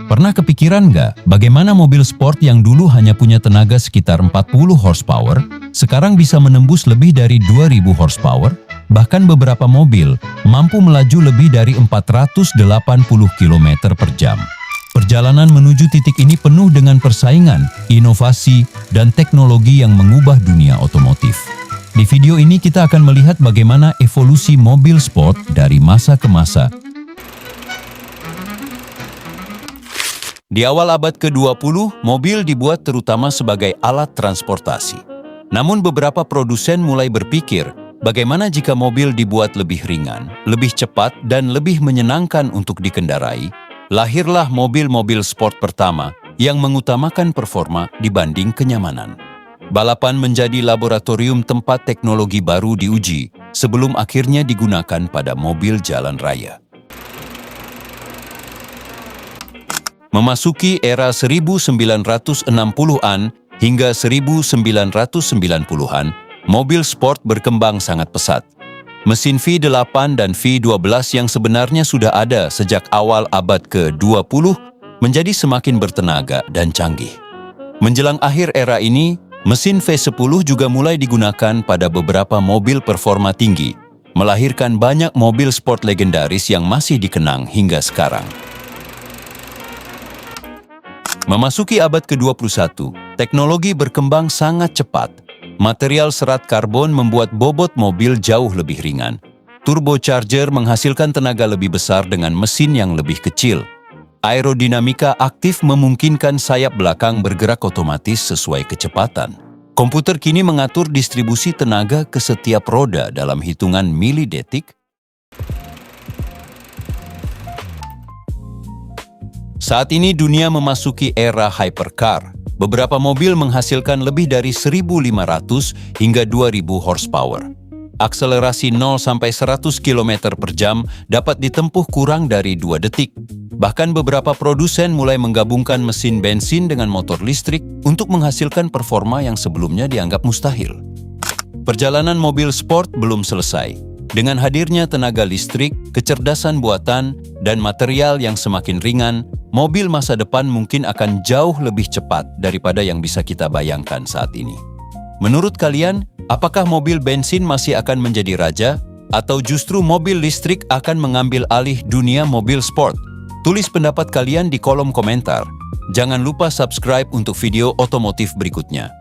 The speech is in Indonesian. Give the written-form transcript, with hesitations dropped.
Pernah kepikiran nggak bagaimana mobil sport yang dulu hanya punya tenaga sekitar 40 horsepower, sekarang bisa menembus lebih dari 2000 horsepower? Bahkan beberapa mobil mampu melaju lebih dari 480 km per jam. Perjalanan menuju titik ini penuh dengan persaingan, inovasi, dan teknologi yang mengubah dunia otomotif. Di video ini kita akan melihat bagaimana evolusi mobil sport dari masa ke masa. Di awal abad ke-20, mobil dibuat terutama sebagai alat transportasi. Namun beberapa produsen mulai berpikir, bagaimana jika mobil dibuat lebih ringan, lebih cepat, dan lebih menyenangkan untuk dikendarai? Lahirlah mobil-mobil sport pertama yang mengutamakan performa dibanding kenyamanan. Balapan menjadi laboratorium tempat teknologi baru diuji sebelum akhirnya digunakan pada mobil jalan raya. Memasuki era 1960-an hingga 1990-an, mobil sport berkembang sangat pesat. Mesin V8 dan V12 yang sebenarnya sudah ada sejak awal abad ke-20 menjadi semakin bertenaga dan canggih. Menjelang akhir era ini, mesin V10 juga mulai digunakan pada beberapa mobil performa tinggi, melahirkan banyak mobil sport legendaris yang masih dikenang hingga sekarang. Memasuki abad ke-21, teknologi berkembang sangat cepat. Material serat karbon membuat bobot mobil jauh lebih ringan. Turbocharger menghasilkan tenaga lebih besar dengan mesin yang lebih kecil. Aerodinamika aktif memungkinkan sayap belakang bergerak otomatis sesuai kecepatan. Komputer kini mengatur distribusi tenaga ke setiap roda dalam hitungan milidetik. Saat ini dunia memasuki era hypercar. Beberapa mobil menghasilkan lebih dari 1.500 hingga 2.000 horsepower. Akselerasi 0-100 km per jam dapat ditempuh kurang dari 2 detik. Bahkan beberapa produsen mulai menggabungkan mesin bensin dengan motor listrik untuk menghasilkan performa yang sebelumnya dianggap mustahil. Perjalanan mobil sport belum selesai. Dengan hadirnya tenaga listrik, kecerdasan buatan, dan material yang semakin ringan, mobil masa depan mungkin akan jauh lebih cepat daripada yang bisa kita bayangkan saat ini. Menurut kalian, apakah mobil bensin masih akan menjadi raja? Atau justru mobil listrik akan mengambil alih dunia mobil sport? Tulis pendapat kalian di kolom komentar. Jangan lupa subscribe untuk video otomotif berikutnya.